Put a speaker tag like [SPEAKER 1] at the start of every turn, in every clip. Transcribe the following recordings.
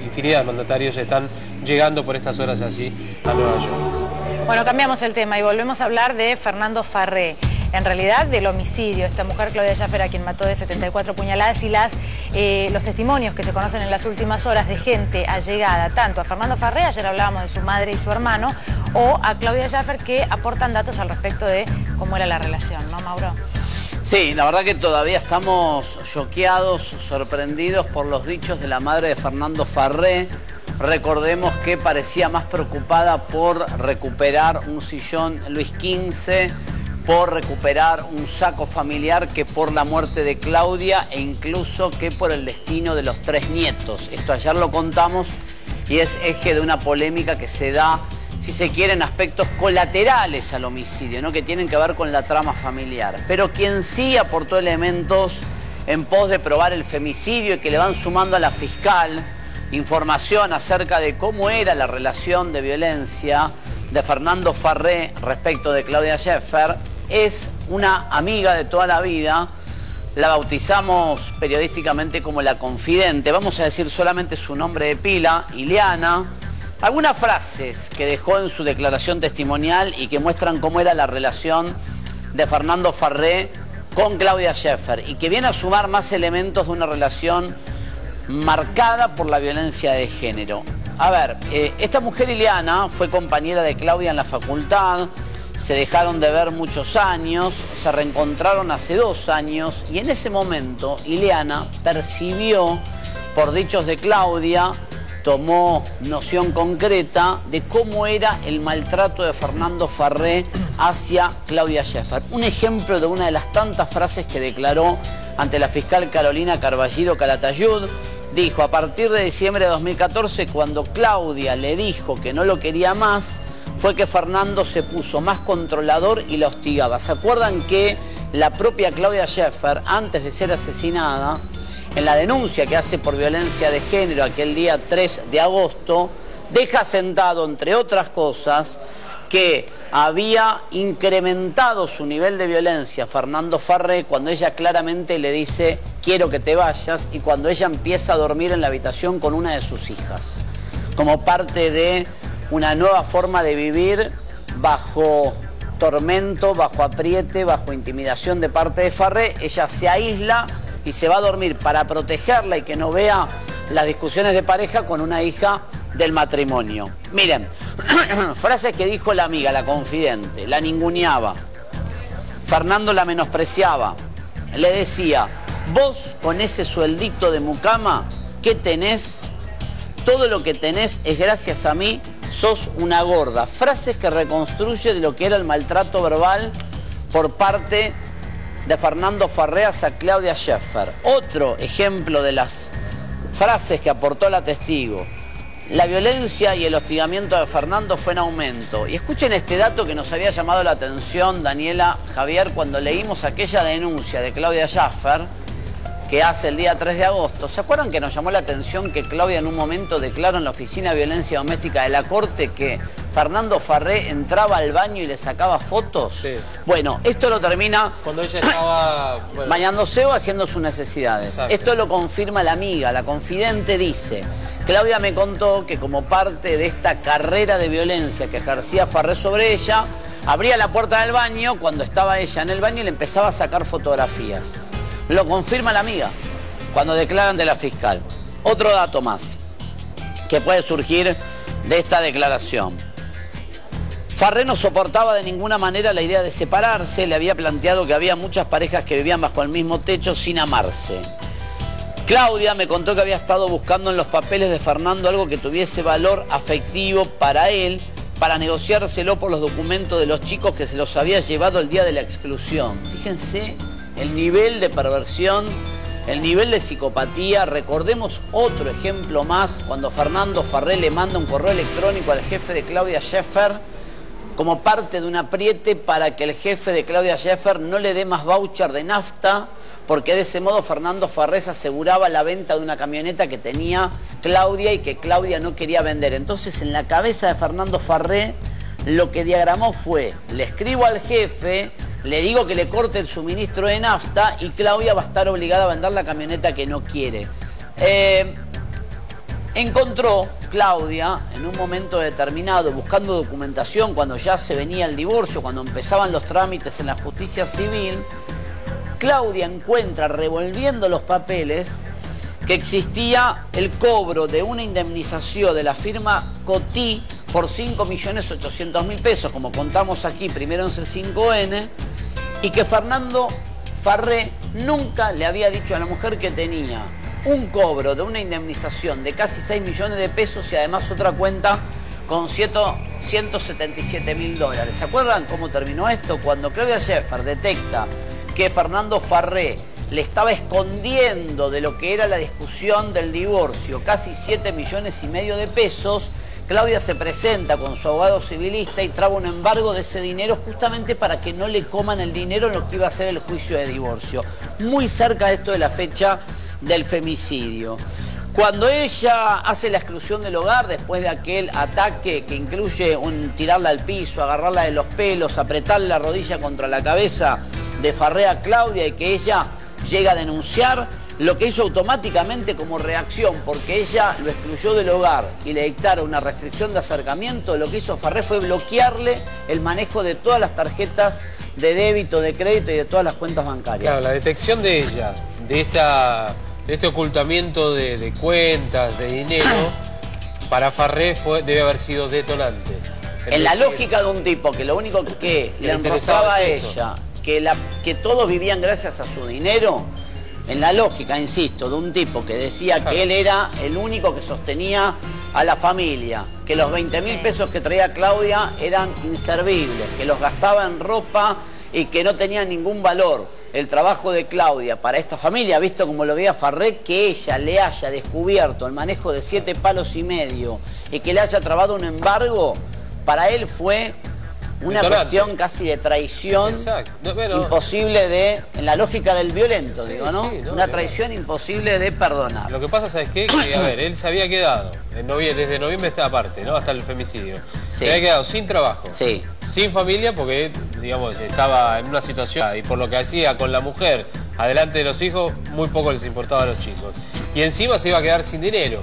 [SPEAKER 1] infinidad de mandatarios están llegando por estas horas allí a Nueva York.
[SPEAKER 2] Bueno, cambiamos el tema y volvemos a hablar de Fernando Farré. En realidad del homicidio, esta mujer Claudia Schiffer, a quien mató de 74 puñaladas, y los testimonios que se conocen en las últimas horas de gente allegada tanto a Fernando Farré, ayer hablábamos de su madre y su hermano, o a Claudia Schiffer, que aportan datos al respecto de cómo era la relación, ¿no, Mauro?
[SPEAKER 3] Sí, la verdad que todavía estamos choqueados, sorprendidos por los dichos de la madre de Fernando Farré. Recordemos que parecía más preocupada por recuperar un sillón Luis XV, por recuperar un saco familiar, que por la muerte de Claudia e incluso que por el destino de los 3 nietos. Esto ayer lo contamos y es eje de una polémica que se da, si se quiere, en aspectos colaterales al homicidio, ¿no?, que tienen que ver con la trama familiar. Pero quien sí aportó elementos en pos de probar el femicidio y que le van sumando a la fiscal información acerca de cómo era la relación de violencia de Fernando Farré respecto de Claudia Schiffer, es una amiga de toda la vida. La bautizamos periodísticamente como la confidente. Vamos a decir solamente su nombre de pila, Ileana. Algunas frases que dejó en su declaración testimonial y que muestran cómo era la relación de Fernando Farré con Claudia Schiffer y que viene a sumar más elementos de una relación marcada por la violencia de género. A ver, esta mujer Ileana fue compañera de Claudia en la facultad, se dejaron de ver muchos años, se reencontraron hace 2 años y en ese momento Ileana percibió, por dichos de Claudia, tomó noción concreta de cómo era el maltrato de Fernando Farré hacia Claudia Schiffer. Un ejemplo de una de las tantas frases que declaró ante la fiscal Carolina Carballido Calatayud. Dijo: a partir de diciembre de 2014, cuando Claudia le dijo que no lo quería más, fue que Fernando se puso más controlador y la hostigaba. ¿Se acuerdan que la propia Claudia Schiffer, antes de ser asesinada, en la denuncia que hace por violencia de género aquel día 3 de agosto, deja sentado, entre otras cosas, que había incrementado su nivel de violencia Fernando Farré cuando ella claramente le dice: quiero que te vayas, y cuando ella empieza a dormir en la habitación con una de sus hijas, como parte de una nueva forma de vivir bajo tormento, bajo apriete, bajo intimidación de parte de Farré. Ella se aísla y se va a dormir para protegerla y que no vea las discusiones de pareja con una hija del matrimonio. Miren, frases que dijo la amiga, la confidente: la ninguneaba, Fernando la menospreciaba, le decía: vos con ese sueldito de mucama, ¿qué tenés? Todo lo que tenés es gracias a mí, sos una gorda. Frases que reconstruye de lo que era el maltrato verbal por parte de Fernando Farré hacia Claudia Schiffer. Otro ejemplo de las frases que aportó la testigo: la violencia y el hostigamiento de Fernando fue en aumento. Y escuchen este dato que nos había llamado la atención Daniela, Javier, cuando leímos aquella denuncia de Claudia Schiffer que hace el día 3 de agosto. ¿Se acuerdan que nos llamó la atención que Claudia en un momento declaró en la Oficina de Violencia Doméstica de la Corte que Fernando Farré entraba al baño y le sacaba fotos? Sí. Bueno, esto lo termina
[SPEAKER 1] cuando ella estaba
[SPEAKER 3] bañándose o haciendo sus necesidades. Exacto. Esto lo confirma la amiga, la confidente. Dice: Claudia me contó que como parte de esta carrera de violencia que ejercía Farré sobre ella, abría la puerta del baño cuando estaba ella en el baño y le empezaba a sacar fotografías. Lo confirma la amiga cuando declaran de la fiscal. Otro dato más que puede surgir de esta declaración: Farré no soportaba de ninguna manera la idea de separarse. Le había planteado que había muchas parejas que vivían bajo el mismo techo sin amarse. Claudia me contó que había estado buscando en los papeles de Fernando algo que tuviese valor afectivo para él, para negociárselo por los documentos de los chicos que se los había llevado el día de la exclusión. Fíjense el nivel de perversión, el nivel de psicopatía. Recordemos otro ejemplo más, cuando Fernando Farré le manda un correo electrónico al jefe de Claudia Schiffer como parte de un apriete para que el jefe de Claudia Schiffer no le dé más voucher de nafta, porque de ese modo Fernando Farré aseguraba la venta de una camioneta que tenía Claudia y que Claudia no quería vender. Entonces, en la cabeza de Fernando Farré, lo que diagramó fue: le escribo al jefe, le digo que le corte el suministro de nafta y Claudia va a estar obligada a vender la camioneta que no quiere. encontró Claudia en un momento determinado, buscando documentación, cuando ya se venía el divorcio, cuando empezaban los trámites en la justicia civil, Claudia encuentra, revolviendo los papeles, que existía el cobro de una indemnización de la firma Cotí por 5.800.000 pesos, como contamos aquí, primero en C5N, y que Fernando Farré nunca le había dicho a la mujer que tenía un cobro de una indemnización de casi 6 millones de pesos y además otra cuenta con 177.000 dólares. ¿Se acuerdan cómo terminó esto? Cuando Claudia Schiffer detecta que Fernando Farré le estaba escondiendo de lo que era la discusión del divorcio casi 7,5 millones de pesos, Claudia se presenta con su abogado civilista y traba un embargo de ese dinero justamente para que no le coman el dinero en lo que iba a ser el juicio de divorcio. Muy cerca de esto de la fecha del femicidio. Cuando ella hace la exclusión del hogar después de aquel ataque que incluye tirarla al piso, agarrarla de los pelos, apretarle la rodilla contra la cabeza de Farré a Claudia y que ella llega a denunciar, lo que hizo automáticamente como reacción, porque ella lo excluyó del hogar y le dictaron una restricción de acercamiento, lo que hizo Farré fue bloquearle el manejo de todas las tarjetas de débito, de crédito y de todas las cuentas bancarias.
[SPEAKER 1] Claro, la detección de ella, de este ocultamiento de cuentas, de dinero, para Farré debe haber sido detonante.
[SPEAKER 3] En la lógica de un tipo que lo único que le enroscaba a ella, que todos vivían gracias a su dinero, en la lógica, insisto, de un tipo que decía que él era el único que sostenía a la familia, que los 20.000 pesos que traía Claudia eran inservibles, que los gastaba en ropa y que no tenía ningún valor el trabajo de Claudia para esta familia, visto como lo veía Farré, que ella le haya descubierto el manejo de 7,5 palos y que le haya trabado un embargo, para él fue una cuestión casi de traición. Bueno, imposible en la lógica del violento, sí, digo, ¿no? Sí, una traición imposible de perdonar.
[SPEAKER 1] Lo que pasa, ¿sabes qué? Que, a ver, él se había quedado, desde noviembre esta parte, ¿no? Hasta el femicidio. Sí. Se había quedado sin trabajo,
[SPEAKER 3] sí,
[SPEAKER 1] sin familia, porque, digamos, estaba en una situación, y por lo que hacía con la mujer, adelante de los hijos, muy poco les importaba a los chicos. Y encima se iba a quedar sin dinero.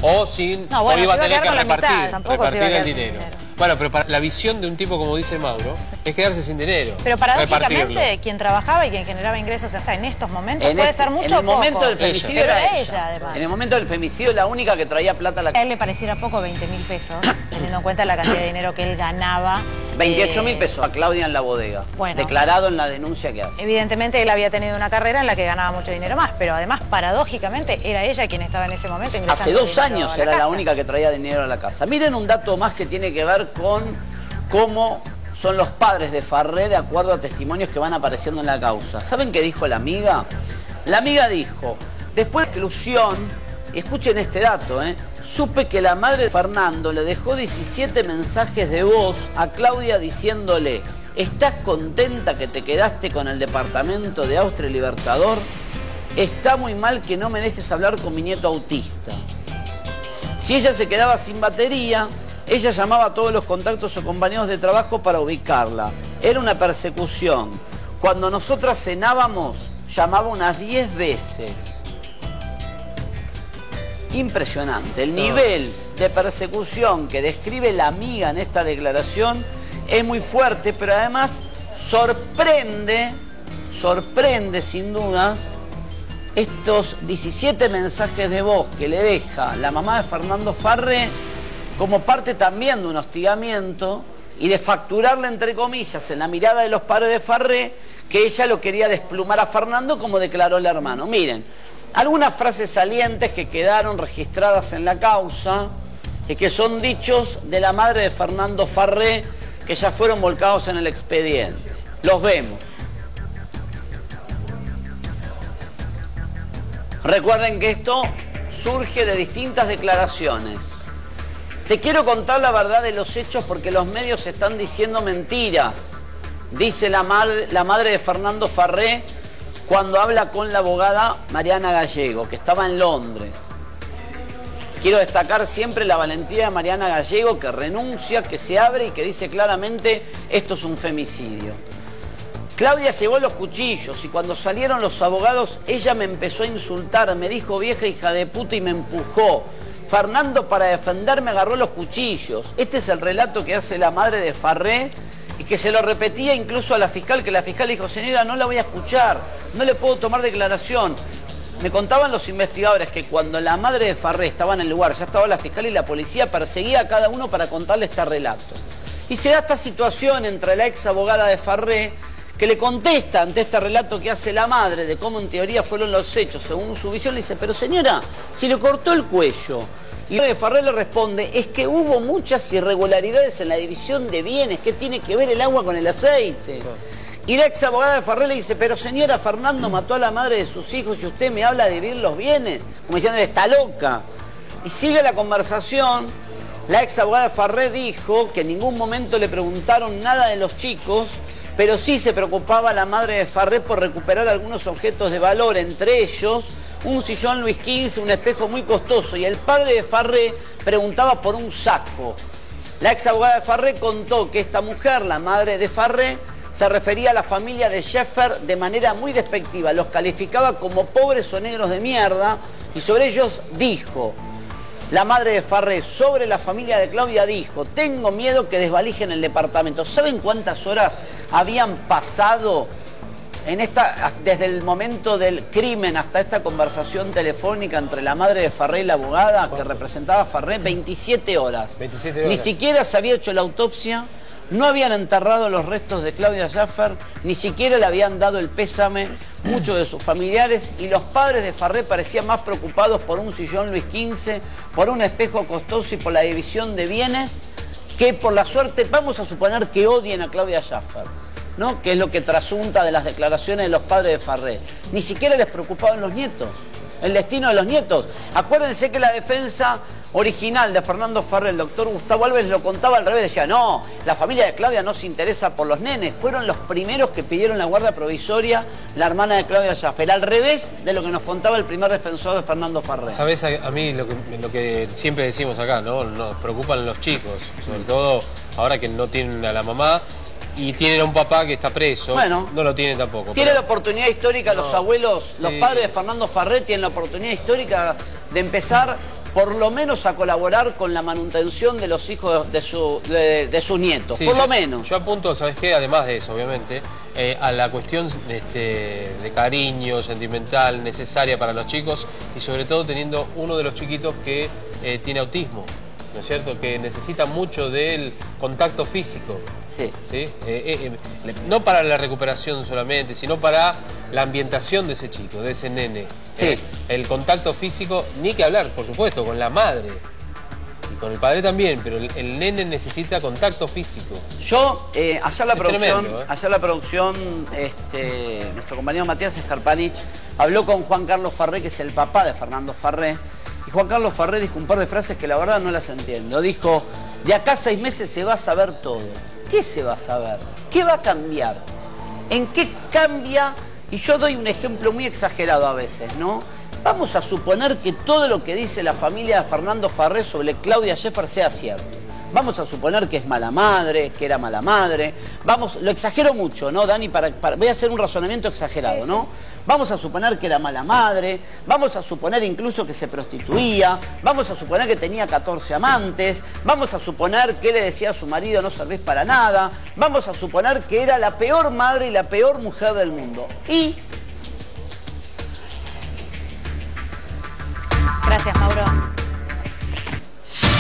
[SPEAKER 1] O iba a tener que repartir el dinero. Bueno, pero para la visión de un tipo, como dice Mauro, es quedarse sin dinero.
[SPEAKER 2] Pero paradójicamente, quien trabajaba y quien generaba ingresos, o sea, en estos momentos puede ser mucho o poco.
[SPEAKER 3] En el momento del femicidio era
[SPEAKER 2] ella, además.
[SPEAKER 3] En el momento del femicidio, la única que traía plata a la casa.
[SPEAKER 2] A él le pareciera poco 20.000 pesos, teniendo en cuenta la cantidad de dinero que él ganaba.
[SPEAKER 3] 28.000 pesos a Claudia en la bodega, bueno, declarado en la denuncia que hace.
[SPEAKER 2] Evidentemente él había tenido una carrera en la que ganaba mucho dinero más, pero además, paradójicamente, era ella quien estaba en ese momento ingresando.
[SPEAKER 3] Hace 2 años era la única que traía dinero a la casa. Miren un dato más que tiene que ver con cómo son los padres de Farré de acuerdo a testimonios que van apareciendo en la causa. ¿Saben qué dijo la amiga? La amiga dijo, después de la exclusión, y escuchen este dato, supe que la madre de Fernando le dejó 17 mensajes de voz a Claudia diciéndole: ¿estás contenta que te quedaste con el departamento de Austria Libertador? Está muy mal que no me dejes hablar con mi nieto autista. Si ella se quedaba sin batería, ella llamaba a todos los contactos o compañeros de trabajo para ubicarla. Era una persecución. Cuando nosotras cenábamos, llamaba unas 10 veces. Impresionante. El nivel de persecución que describe la amiga en esta declaración es muy fuerte, pero además sorprende sin dudas estos 17 mensajes de voz que le deja la mamá de Fernando Farré como parte también de un hostigamiento y de facturarle, entre comillas, en la mirada de los padres de Farré, que ella lo quería desplumar a Fernando, como declaró el hermano. Miren, algunas frases salientes que quedaron registradas en la causa y que son dichos de la madre de Fernando Farré, que ya fueron volcados en el expediente. Los vemos. Recuerden que esto surge de distintas declaraciones. Te quiero contar la verdad de los hechos porque los medios están diciendo mentiras, dice la madre de Fernando Farré cuando habla con la abogada Mariana Gallego, que estaba en Londres. Quiero destacar siempre la valentía de Mariana Gallego, que renuncia, que se abre y que dice claramente: esto es un femicidio. Claudia llevó los cuchillos y cuando salieron los abogados, ella me empezó a insultar, me dijo vieja hija de puta y me empujó. Fernando, para defenderme, agarró los cuchillos. Este es el relato que hace la madre de Farré y que se lo repetía incluso a la fiscal, que la fiscal dijo, señora, no la voy a escuchar, no le puedo tomar declaración. Me contaban los investigadores que cuando la madre de Farré estaba en el lugar, ya estaba la fiscal y la policía, perseguía a cada uno para contarle este relato. Y se da esta situación entre la ex abogada de Farré, que le contesta ante este relato que hace la madre de cómo en teoría fueron los hechos, según su visión, le dice, pero señora, si le cortó el cuello. Y la de Farré le responde, es que hubo muchas irregularidades en la división de bienes, ¿qué tiene que ver el agua con el aceite? Y la ex abogada de Farré le dice, pero señora, Fernando mató a la madre de sus hijos y usted me habla de dividir los bienes, como diciendo, está loca. Y sigue la conversación. La ex abogada de Farré dijo que en ningún momento le preguntaron nada de los chicos, pero sí se preocupaba la madre de Farré por recuperar algunos objetos de valor, entre ellos un sillón Luis XV, un espejo muy costoso, y el padre de Farré preguntaba por un saco. La ex abogada de Farré contó que esta mujer, la madre de Farré, se refería a la familia de Schäfer de manera muy despectiva, los calificaba como pobres o negros de mierda, y sobre ellos dijo, la madre de Farré, sobre la familia de Claudia dijo, tengo miedo que desvalijen el departamento. ¿Saben cuántas horas habían pasado desde el momento del crimen hasta esta conversación telefónica entre la madre de Farré y la abogada que representaba a Farré? 27 horas. 27 horas. Ni siquiera se había hecho la autopsia, no habían enterrado los restos de Claudia Schäfer, ni siquiera le habían dado el pésame muchos de sus familiares, y los padres de Farré parecían más preocupados por un sillón Luis XV, por un espejo costoso y por la división de bienes, que por la suerte, vamos a suponer que odien a Claudia Schäfer, ¿no? Que es lo que trasunta de las declaraciones de los padres de Farré. Ni siquiera les preocupaban los nietos, el destino de los nietos. Acuérdense que la defensa original de Fernando Farré, el doctor Gustavo Alves, lo contaba al revés, decía, no, la familia de Claudia no se interesa por los nenes, fueron los primeros que pidieron la guardia provisoria, la hermana de Claudia Schäfer, al revés de lo que nos contaba el primer defensor de Fernando Farré.
[SPEAKER 1] Sabés, a mí lo que siempre decimos acá, ¿no? Nos preocupan los chicos, sobre todo ahora que no tienen a la mamá, y tienen a un papá que está preso, bueno, no lo tienen tampoco.
[SPEAKER 3] Tiene la oportunidad histórica, los abuelos, sí, los padres de Fernando Farré tienen la oportunidad histórica de empezar por lo menos a colaborar con la manutención de los hijos de sus nietos, sí, por lo menos.
[SPEAKER 1] Yo apunto, ¿sabes qué? Además de eso, obviamente, a la cuestión de cariño sentimental necesaria para los chicos, y sobre todo teniendo uno de los chiquitos que tiene autismo, ¿no es cierto? Que necesita mucho del contacto físico.
[SPEAKER 3] Sí.
[SPEAKER 1] ¿Sí? No para la recuperación solamente, sino para la ambientación de ese chico, de ese nene.
[SPEAKER 3] Sí.
[SPEAKER 1] El contacto físico, ni que hablar, por supuesto, con la madre. Y con el padre también, pero el nene necesita contacto físico.
[SPEAKER 3] Yo, ayer la producción, nuestro compañero Matías Escarpanich habló con Juan Carlos Farré, que es el papá de Fernando Farré. Y Juan Carlos Farré dijo un par de frases que la verdad no las entiendo. Dijo, de acá a 6 meses se va a saber todo. ¿Qué se va a saber? ¿Qué va a cambiar? ¿En qué cambia? Y yo doy un ejemplo muy exagerado a veces, ¿no? Vamos a suponer que todo lo que dice la familia de Fernando Farré sobre Claudia Schäfer sea cierto. Vamos a suponer que es mala madre, que era mala madre. Lo exagero mucho, ¿no, Dani? Voy a hacer un razonamiento exagerado, sí, ¿no? Sí. Vamos a suponer que era mala madre, vamos a suponer incluso que se prostituía, vamos a suponer que tenía 14 amantes, vamos a suponer que le decía a su marido no servís para nada, vamos a suponer que era la peor madre y la peor mujer del mundo. Y...
[SPEAKER 2] Gracias, Mauro.